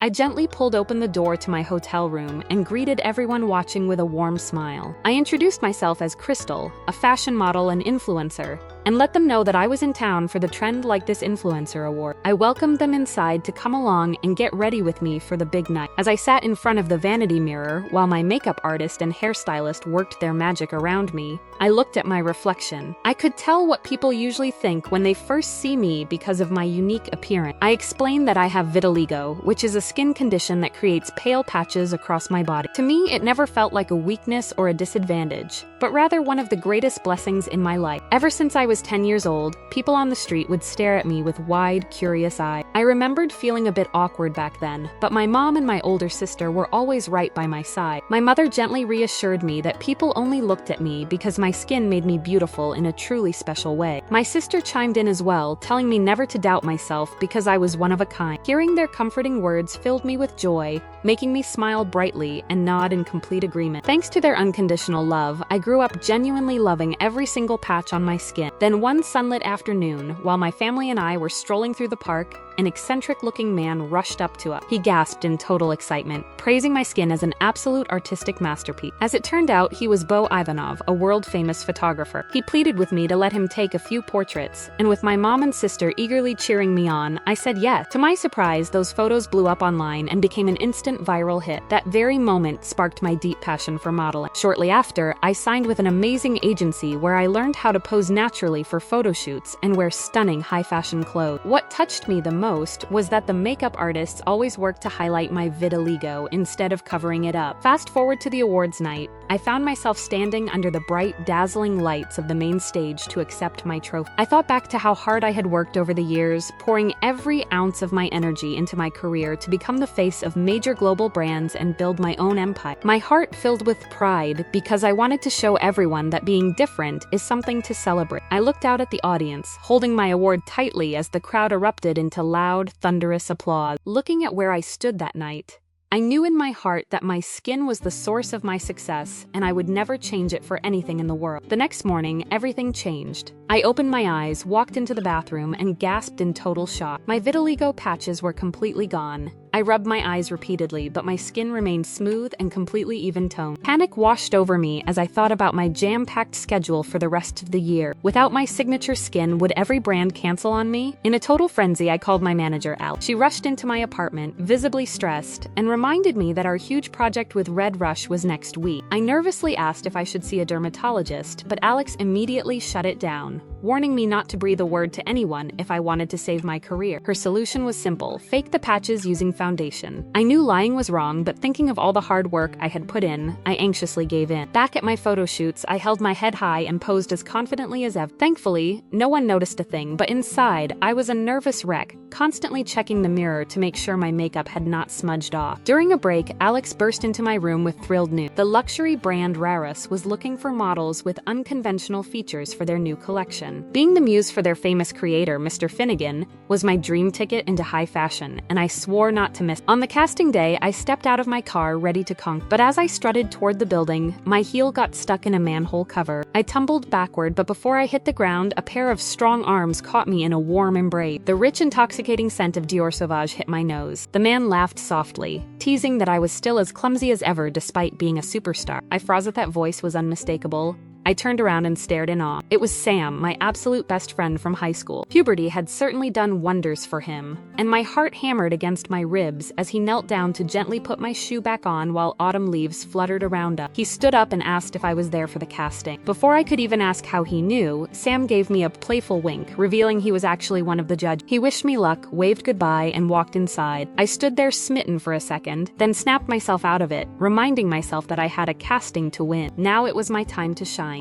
I gently pulled open the door to my hotel room and greeted everyone watching with a warm smile. I introduced myself as Crystal, a fashion model and influencer, and let them know that I was in town for the Trend Like This Influencer Award. I welcomed them inside to come along and get ready with me for the big night. As I sat in front of the vanity mirror while my makeup artist and hairstylist worked their magic around me, I looked at my reflection. I could tell what people usually think when they first see me because of my unique appearance. I explained that I have vitiligo, which is a skin condition that creates pale patches across my body. To me, it never felt like a weakness or a disadvantage, but rather one of the greatest blessings in my life. Ever since I was 10 years old, people on the street would stare at me with wide, curious eyes. I remembered feeling a bit awkward back then, but my mom and my older sister were always right by my side. My mother gently reassured me that people only looked at me because my skin made me beautiful in a truly special way. My sister chimed in as well, telling me never to doubt myself because I was one of a kind. Hearing their comforting words filled me with joy, making me smile brightly and nod in complete agreement. Thanks to their unconditional love, I grew up genuinely loving every single patch on my skin. Then one sunlit afternoon, while my family and I were strolling through the park, an eccentric-looking man rushed up to us. He gasped in total excitement, praising my skin as an absolute artistic masterpiece. As it turned out, he was Bo Ivanov, a world-famous photographer. He pleaded with me to let him take a few portraits, and with my mom and sister eagerly cheering me on, I said yes. To my surprise, those photos blew up online and became an instant viral hit. That very moment sparked my deep passion for modeling. Shortly after, I signed with an amazing agency where I learned how to pose naturally for photo shoots and wear stunning high-fashion clothes. What touched me the most was that the makeup artists always worked to highlight my vitiligo instead of covering it up. Fast forward to the awards night, I found myself standing under the bright, dazzling lights of the main stage to accept my trophy. I thought back to how hard I had worked over the years, pouring every ounce of my energy into my career to become the face of major global brands and build my own empire. My heart filled with pride because I wanted to show everyone that being different is something to celebrate. I looked out at the audience, holding my award tightly as the crowd erupted into loud, thunderous applause. Looking at where I stood that night, I knew in my heart that my skin was the source of my success, and I would never change it for anything in the world. The next morning, everything changed. I opened my eyes, walked into the bathroom, and gasped in total shock. My vitiligo patches were completely gone. I rubbed my eyes repeatedly, but my skin remained smooth and completely even-toned. Panic washed over me as I thought about my jam-packed schedule for the rest of the year. Without my signature skin, would every brand cancel on me? In a total frenzy, I called my manager, Al. She rushed into my apartment, visibly stressed, and reminded me that our huge project with Red Rush was next week. I nervously asked if I should see a dermatologist, but Alex immediately shut it down, warning me not to breathe a word to anyone if I wanted to save my career. Her solution was simple: fake the patches using foundation. I knew lying was wrong, but thinking of all the hard work I had put in, I anxiously gave in. Back at my photo shoots, I held my head high and posed as confidently as ever. Thankfully, no one noticed a thing, but inside, I was a nervous wreck, constantly checking the mirror to make sure my makeup had not smudged off. During a break, Alex burst into my room with thrilled news. The luxury brand Rarus was looking for models with unconventional features for their new collection. Being the muse for their famous creator, Mr. Finnegan, was my dream ticket into high fashion, and I swore not to miss. On the casting day, I stepped out of my car ready to conquer, but as I strutted toward the building, my heel got stuck in a manhole cover. I tumbled backward, but before I hit the ground, a pair of strong arms caught me in a warm embrace. The rich, intoxicating scent of Dior Sauvage hit my nose. The man laughed softly, teasing that I was still as clumsy as ever despite being a superstar. I froze at that voice was unmistakable. I turned around and stared in awe. It was Sam, my absolute best friend from high school. Puberty had certainly done wonders for him, and my heart hammered against my ribs as he knelt down to gently put my shoe back on while autumn leaves fluttered around us. He stood up and asked if I was there for the casting. Before I could even ask how he knew, Sam gave me a playful wink, revealing he was actually one of the judges. He wished me luck, waved goodbye, and walked inside. I stood there smitten for a second, then snapped myself out of it, reminding myself that I had a casting to win. Now it was my time to shine.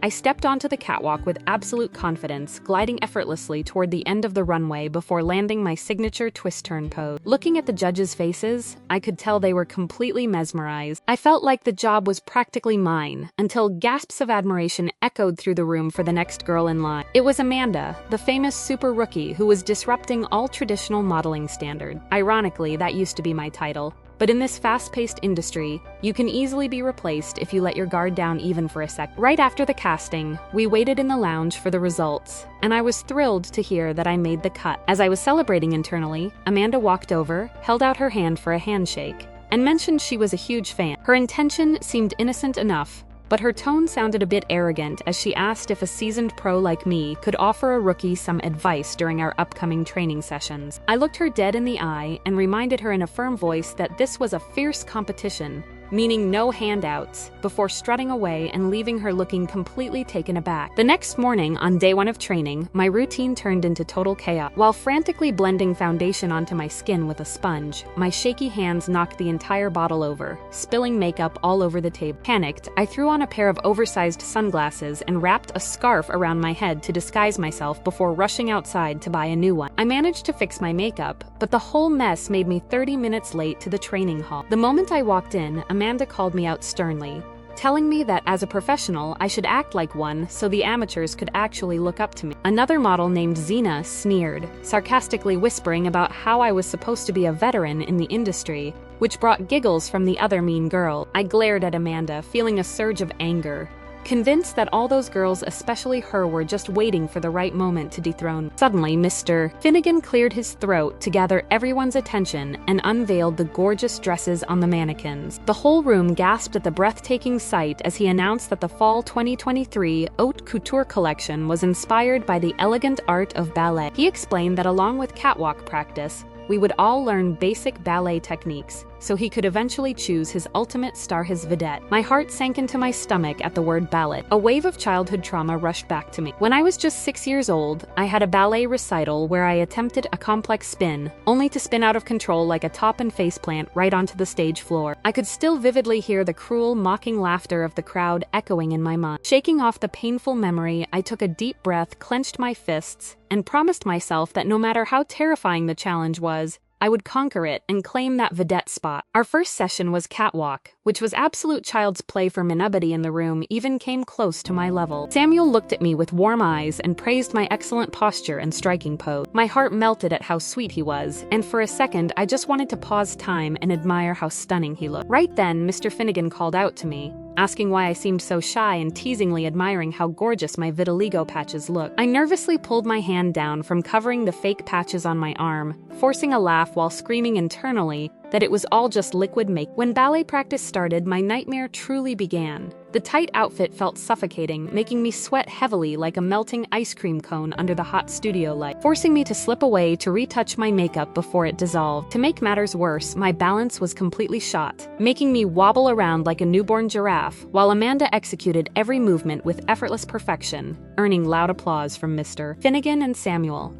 I stepped onto the catwalk with absolute confidence, gliding effortlessly toward the end of the runway before landing my signature twist-turn pose. Looking at the judges' faces, I could tell they were completely mesmerized. I felt like the job was practically mine, until gasps of admiration echoed through the room for the next girl in line. It was Amanda, the famous super rookie who was disrupting all traditional modeling standards. Ironically, that used to be my title. But in this fast-paced industry, you can easily be replaced if you let your guard down even for a sec. Right after the casting, we waited in the lounge for the results, and I was thrilled to hear that I made the cut. As I was celebrating internally, Amanda walked over, held out her hand for a handshake, and mentioned she was a huge fan. Her intention seemed innocent enough, but her tone sounded a bit arrogant as she asked if a seasoned pro like me could offer a rookie some advice during our upcoming training sessions. I looked her dead in the eye and reminded her in a firm voice that this was a fierce competition, meaning no handouts, before strutting away and leaving her looking completely taken aback. The next morning, on day 1 of training, my routine turned into total chaos. While frantically blending foundation onto my skin with a sponge, my shaky hands knocked the entire bottle over, spilling makeup all over the table. Panicked, I threw on a pair of oversized sunglasses and wrapped a scarf around my head to disguise myself before rushing outside to buy a new one. I managed to fix my makeup, but the whole mess made me 30 minutes late to the training hall. The moment I walked in, Amanda called me out sternly, telling me that as a professional, I should act like one so the amateurs could actually look up to me. Another model named Xena sneered, sarcastically whispering about how I was supposed to be a veteran in the industry, which brought giggles from the other mean girl. I glared at Amanda, feeling a surge of anger, convinced that all those girls, especially her, were just waiting for the right moment to dethrone. Suddenly, Mr. Finnegan cleared his throat to gather everyone's attention and unveiled the gorgeous dresses on the mannequins. The whole room gasped at the breathtaking sight as he announced that the Fall 2023 Haute Couture collection was inspired by the elegant art of ballet. He explained that along with catwalk practice, we would all learn basic ballet techniques, so he could eventually choose his ultimate star, his vedette. My heart sank into my stomach at the word ballet. A wave of childhood trauma rushed back to me. When I was just 6 years old, I had a ballet recital where I attempted a complex spin, only to spin out of control like a top and faceplant right onto the stage floor. I could still vividly hear the cruel, mocking laughter of the crowd echoing in my mind. Shaking off the painful memory, I took a deep breath, clenched my fists, and promised myself that no matter how terrifying the challenge was, I would conquer it and claim that vedette spot. Our first session was catwalk, which was absolute child's play for me. Nobody in the room even came close to my level. Samuel looked at me with warm eyes and praised my excellent posture and striking pose. My heart melted at how sweet he was, and for a second I just wanted to pause time and admire how stunning he looked. Right then, Mr. Finnegan called out to me, asking why I seemed so shy and teasingly admiring how gorgeous my vitiligo patches looked. I nervously pulled my hand down from covering the fake patches on my arm, forcing a laugh while screaming internally that it was all just liquid make. When ballet practice started, my nightmare truly began. The tight outfit felt suffocating, making me sweat heavily like a melting ice cream cone under the hot studio light, forcing me to slip away to retouch my makeup before it dissolved. To make matters worse, my balance was completely shot, making me wobble around like a newborn giraffe, while Amanda executed every movement with effortless perfection, earning loud applause from Mr. Finnegan and Samuel.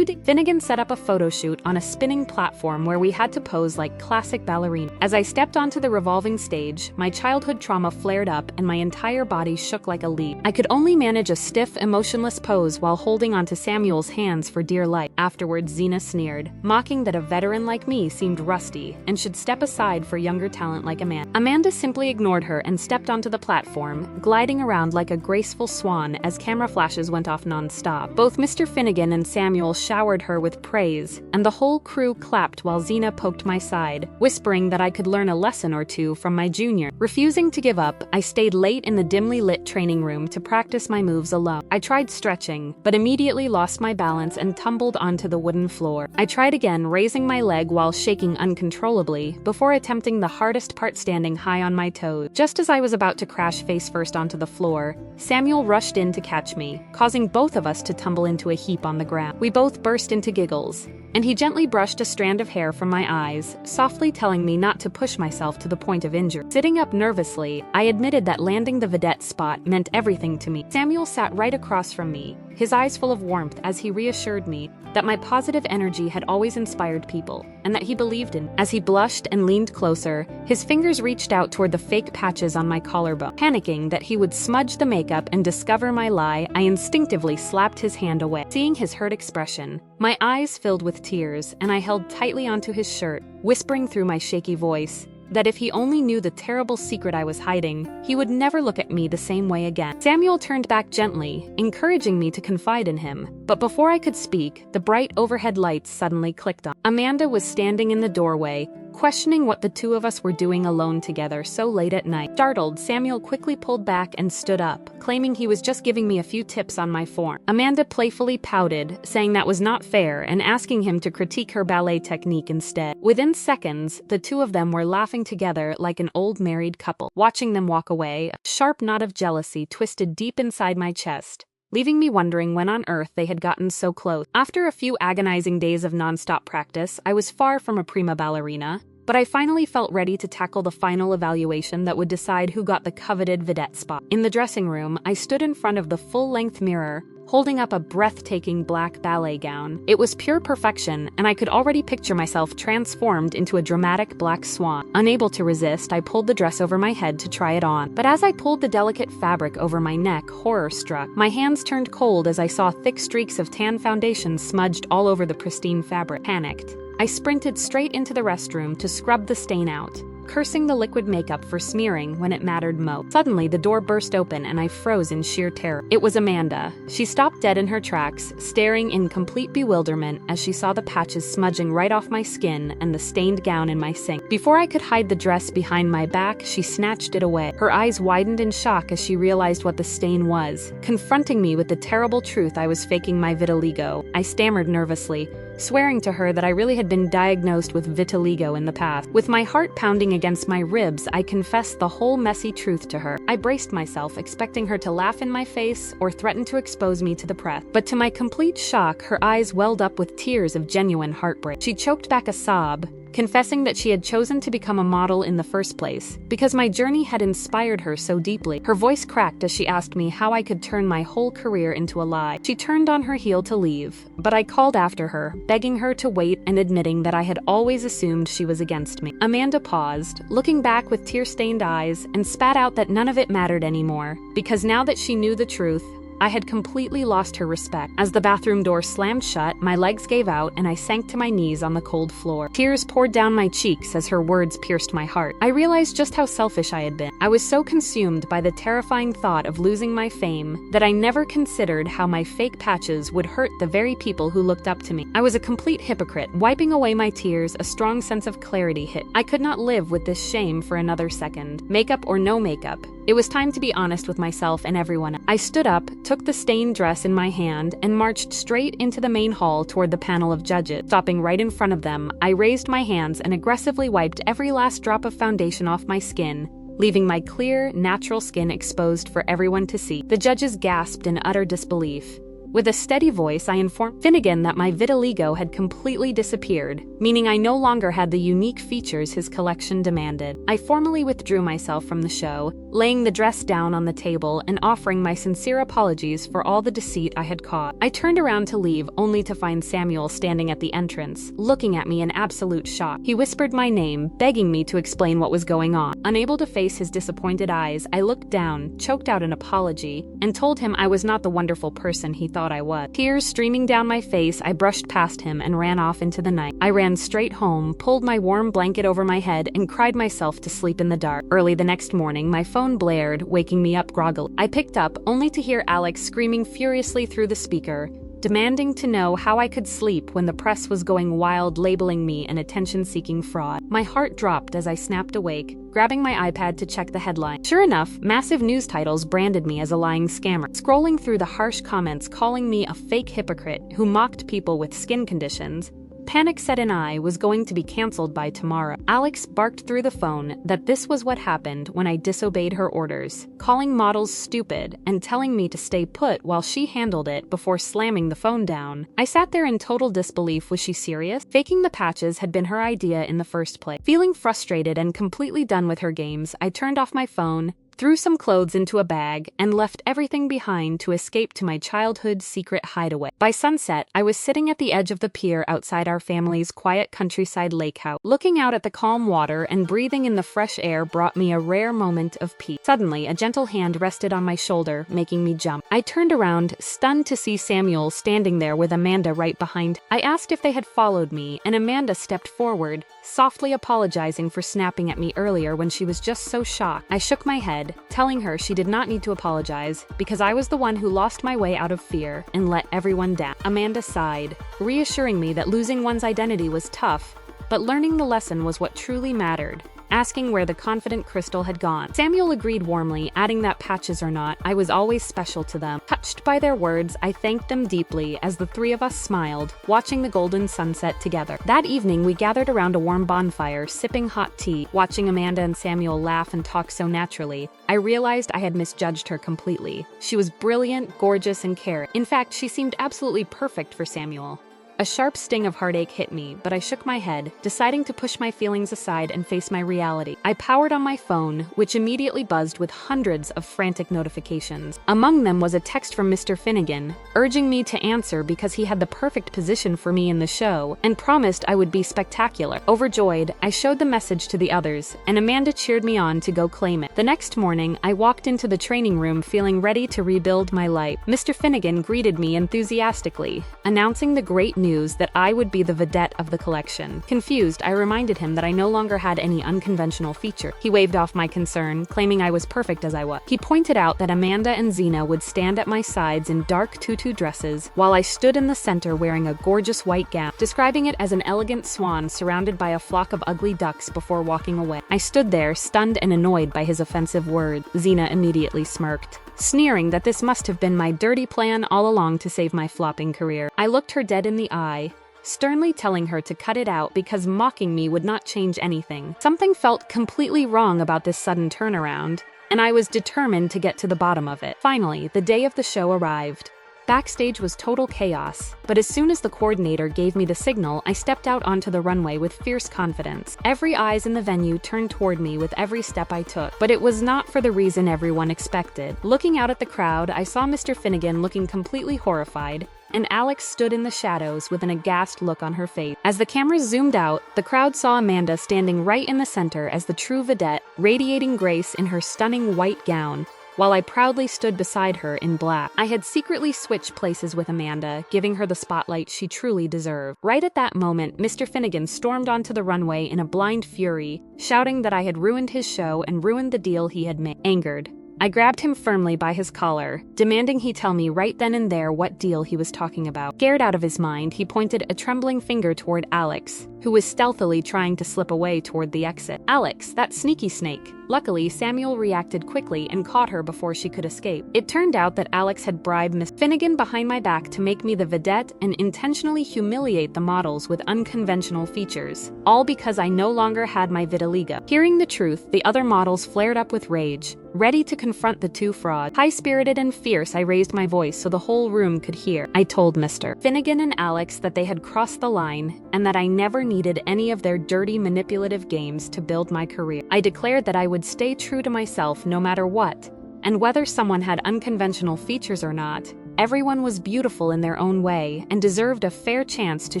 Finnegan set up a photo shoot on a spinning platform where we had to pose like classic ballerina. As I stepped onto the revolving stage, my childhood trauma flared up and my entire body shook like a leaf. I could only manage a stiff, emotionless pose while holding onto Samuel's hands for dear life. Afterwards, Xena sneered, mocking that a veteran like me seemed rusty and should step aside for younger talent like Amanda. Amanda simply ignored her and stepped onto the platform, gliding around like a graceful swan as camera flashes went off non-stop. Both Mr. Finnegan and Samuel showered her with praise, and the whole crew clapped while Xena poked my side, whispering that I could learn a lesson or two from my junior. Refusing to give up, I stayed late in the dimly lit training room to practice my moves alone. I tried stretching, but immediately lost my balance and tumbled onto the wooden floor. I tried again, raising my leg while shaking uncontrollably, before attempting the hardest part, standing high on my toes. Just as I was about to crash face first onto the floor, Samuel rushed in to catch me, causing both of us to tumble into a heap on the ground. We both burst into giggles, and he gently brushed a strand of hair from my eyes, softly telling me not to push myself to the point of injury. Sitting up nervously, I admitted that landing the vedette spot meant everything to me. Samuel sat right across from me, his eyes full of warmth as he reassured me that my positive energy had always inspired people, and that he believed in me. As he blushed and leaned closer, his fingers reached out toward the fake patches on my collarbone. Panicking that he would smudge the makeup and discover my lie, I instinctively slapped his hand away. Seeing his hurt expression, my eyes filled with tears, and I held tightly onto his shirt, whispering through my shaky voice that if he only knew the terrible secret I was hiding, he would never look at me the same way again. Samuel turned back gently, encouraging me to confide in him, but before I could speak, the bright overhead lights suddenly clicked on. Amanda was standing in the doorway, questioning what the two of us were doing alone together so late at night. Startled, Samuel quickly pulled back and stood up, claiming he was just giving me a few tips on my form. Amanda playfully pouted, saying that was not fair and asking him to critique her ballet technique instead. Within seconds, the two of them were laughing together like an old married couple. Watching them walk away, a sharp knot of jealousy twisted deep inside my chest, leaving me wondering when on earth they had gotten so close. After a few agonizing days of nonstop practice, I was far from a prima ballerina, but I finally felt ready to tackle the final evaluation that would decide who got the coveted vedette spot. In the dressing room, I stood in front of the full-length mirror, holding up a breathtaking black ballet gown. It was pure perfection, and I could already picture myself transformed into a dramatic black swan. Unable to resist, I pulled the dress over my head to try it on. But as I pulled the delicate fabric over my neck, horror struck. My hands turned cold as I saw thick streaks of tan foundation smudged all over the pristine fabric. Panicked, I sprinted straight into the restroom to scrub the stain out, cursing the liquid makeup for smearing when it mattered most. Suddenly, the door burst open and I froze in sheer terror. It was Amanda. She stopped dead in her tracks, staring in complete bewilderment as she saw the patches smudging right off my skin and the stained gown in my sink. Before I could hide the dress behind my back, she snatched it away. Her eyes widened in shock as she realized what the stain was, confronting me with the terrible truth I was faking my vitiligo. I stammered nervously, swearing to her that I really had been diagnosed with vitiligo in the past. With my heart pounding against my ribs, I confessed the whole messy truth to her. I braced myself, expecting her to laugh in my face or threaten to expose me to the press. But to my complete shock, her eyes welled up with tears of genuine heartbreak. She choked back a sob, confessing that she had chosen to become a model in the first place because my journey had inspired her so deeply. Her voice cracked as she asked me how I could turn my whole career into a lie. She turned on her heel to leave, but I called after her, begging her to wait and admitting that I had always assumed she was against me. Amanda paused, looking back with tear-stained eyes, and spat out that none of it mattered anymore, because now that she knew the truth, I had completely lost her respect. As the bathroom door slammed shut, my legs gave out and I sank to my knees on the cold floor. Tears poured down my cheeks as her words pierced my heart. I realized just how selfish I had been. I was so consumed by the terrifying thought of losing my fame that I never considered how my fake patches would hurt the very people who looked up to me. I was a complete hypocrite. Wiping away my tears, a strong sense of clarity hit. I could not live with this shame for another second. Makeup or no makeup, it was time to be honest with myself and everyone. I stood up, took the stained dress in my hand, and marched straight into the main hall toward the panel of judges. Stopping right in front of them, I raised my hands and aggressively wiped every last drop of foundation off my skin, leaving my clear, natural skin exposed for everyone to see. The judges gasped in utter disbelief. With a steady voice, I informed Finnegan that my vitiligo had completely disappeared, meaning I no longer had the unique features his collection demanded. I formally withdrew myself from the show, laying the dress down on the table and offering my sincere apologies for all the deceit I had caused. I turned around to leave, only to find Samuel standing at the entrance, looking at me in absolute shock. He whispered my name, begging me to explain what was going on. Unable to face his disappointed eyes, I looked down, choked out an apology, and told him I was not the wonderful person he thought I was. Tears streaming down my face, I brushed past him and ran off into the night. I ran straight home, pulled my warm blanket over my head, and cried myself to sleep in the dark. Early the next morning, my phone blared, waking me up groggily. I picked up, only to hear Alex screaming furiously through the speaker, demanding to know how I could sleep when the press was going wild, labeling me an attention-seeking fraud. My heart dropped as I snapped awake, grabbing my iPad to check the headline. Sure enough, massive news titles branded me as a lying scammer. Scrolling through the harsh comments calling me a fake hypocrite who mocked people with skin conditions, panic set in. I was going to be canceled by tomorrow. Alex barked through the phone that this was what happened when I disobeyed her orders, calling models stupid and telling me to stay put while she handled it before slamming the phone down. I sat there in total disbelief. Was she serious? Faking the patches had been her idea in the first place. Feeling frustrated and completely done with her games, I turned off my phone, threw some clothes into a bag, and left everything behind to escape to my childhood secret hideaway. By sunset, I was sitting at the edge of the pier outside our family's quiet countryside lake house. Looking out at the calm water and breathing in the fresh air brought me a rare moment of peace. Suddenly, a gentle hand rested on my shoulder, making me jump. I turned around, stunned to see Samuel standing there with Amanda right behind. I asked if they had followed me, and Amanda stepped forward, softly apologizing for snapping at me earlier when she was just so shocked. I shook my head, telling her she did not need to apologize because I was the one who lost my way out of fear and let everyone down. Amanda sighed, reassuring me that losing one's identity was tough, But learning the lesson was what truly mattered, asking where the confident Crystal had gone. Samuel agreed warmly, adding that patches or not, I was always special to them. Touched by their words, I thanked them deeply as the three of us smiled, watching the golden sunset together. That evening, we gathered around a warm bonfire, sipping hot tea, watching Amanda and Samuel laugh and talk so naturally. I realized I had misjudged her completely. She was brilliant, gorgeous, and caring. In fact, she seemed absolutely perfect for Samuel. A sharp sting of heartache hit me, but I shook my head, deciding to push my feelings aside and face my reality. I powered on my phone, which immediately buzzed with hundreds of frantic notifications. Among them was a text from Mr. Finnegan, urging me to answer because he had the perfect position for me in the show and promised I would be spectacular. Overjoyed, I showed the message to the others, and Amanda cheered me on to go claim it. The next morning, I walked into the training room feeling ready to rebuild my life. Mr. Finnegan greeted me enthusiastically, announcing the great news that I would be the vedette of the collection. Confused, I reminded him that I no longer had any unconventional feature. He waved off my concern, claiming I was perfect as I was. He pointed out that Amanda and Xena would stand at my sides in dark tutu dresses, while I stood in the center wearing a gorgeous white gown, describing it as an elegant swan surrounded by a flock of ugly ducks before walking away. I stood there, stunned and annoyed by his offensive words. Xena immediately smirked, sneering that this must have been my dirty plan all along to save my flopping career. I looked her dead in the eye, sternly telling her to cut it out because mocking me would not change anything. Something felt completely wrong about this sudden turnaround, and I was determined to get to the bottom of it. Finally, the day of the show arrived. Backstage was total chaos, but as soon as the coordinator gave me the signal, I stepped out onto the runway with fierce confidence. Every eyes in the venue turned toward me with every step I took, but it was not for the reason everyone expected. Looking out at the crowd, I saw Mr. Finnegan looking completely horrified, and Alex stood in the shadows with an aghast look on her face. As the cameras zoomed out, the crowd saw Amanda standing right in the center as the true vedette, radiating grace in her stunning white gown, while I proudly stood beside her in black. I had secretly switched places with Amanda, giving her the spotlight she truly deserved. Right at that moment, Mr. Finnegan stormed onto the runway in a blind fury, shouting that I had ruined his show and ruined the deal he had made. Angered, I grabbed him firmly by his collar, demanding he tell me right then and there what deal he was talking about. Scared out of his mind, he pointed a trembling finger toward Alex, who was stealthily trying to slip away toward the exit. Alex, that sneaky snake. Luckily, Samuel reacted quickly and caught her before she could escape. It turned out that Alex had bribed Miss Finnegan behind my back to make me the vedette and intentionally humiliate the models with unconventional features, all because I no longer had my vitiligo. Hearing the truth, the other models flared up with rage, ready to confront the two frauds. High-spirited and fierce, I raised my voice so the whole room could hear. I told Mr. Finnegan and Alex that they had crossed the line and that I never needed any of their dirty, manipulative games to build my career. I declared that I would stay true to myself no matter what, and whether someone had unconventional features or not, everyone was beautiful in their own way and deserved a fair chance to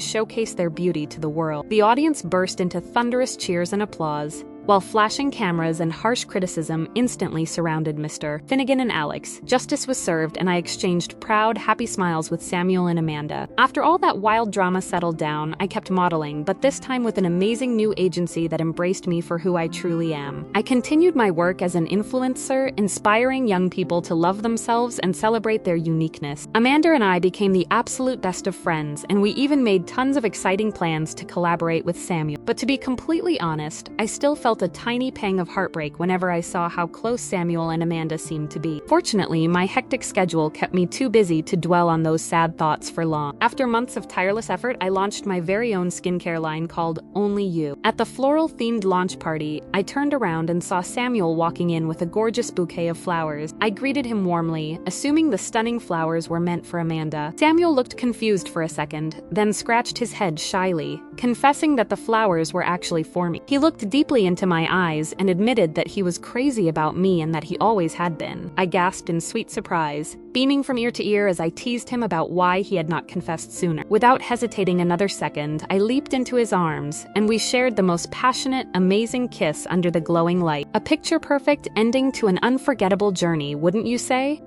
showcase their beauty to the world. The audience burst into thunderous cheers and applause, while flashing cameras and harsh criticism instantly surrounded Mr. Finnegan and Alex. Justice was served, and I exchanged proud, happy smiles with Samuel and Amanda. After all that wild drama settled down, I kept modeling, but this time with an amazing new agency that embraced me for who I truly am. I continued my work as an influencer, inspiring young people to love themselves and celebrate their uniqueness. Amanda and I became the absolute best of friends, and we even made tons of exciting plans to collaborate with Samuel. But to be completely honest, I still felt a tiny pang of heartbreak whenever I saw how close Samuel and Amanda seemed to be. Fortunately, my hectic schedule kept me too busy to dwell on those sad thoughts for long. After months of tireless effort, I launched my very own skincare line called Only You. At the floral-themed launch party, I turned around and saw Samuel walking in with a gorgeous bouquet of flowers. I greeted him warmly, assuming the stunning flowers were meant for Amanda. Samuel looked confused for a second, then scratched his head shyly, confessing that the flowers were actually for me. He looked deeply into my eyes and admitted that he was crazy about me and that he always had been. I gasped in sweet surprise, beaming from ear to ear as I teased him about why he had not confessed sooner. Without hesitating another second, I leaped into his arms, and we shared the most passionate, amazing kiss under the glowing light. A picture-perfect ending to an unforgettable journey, wouldn't you say?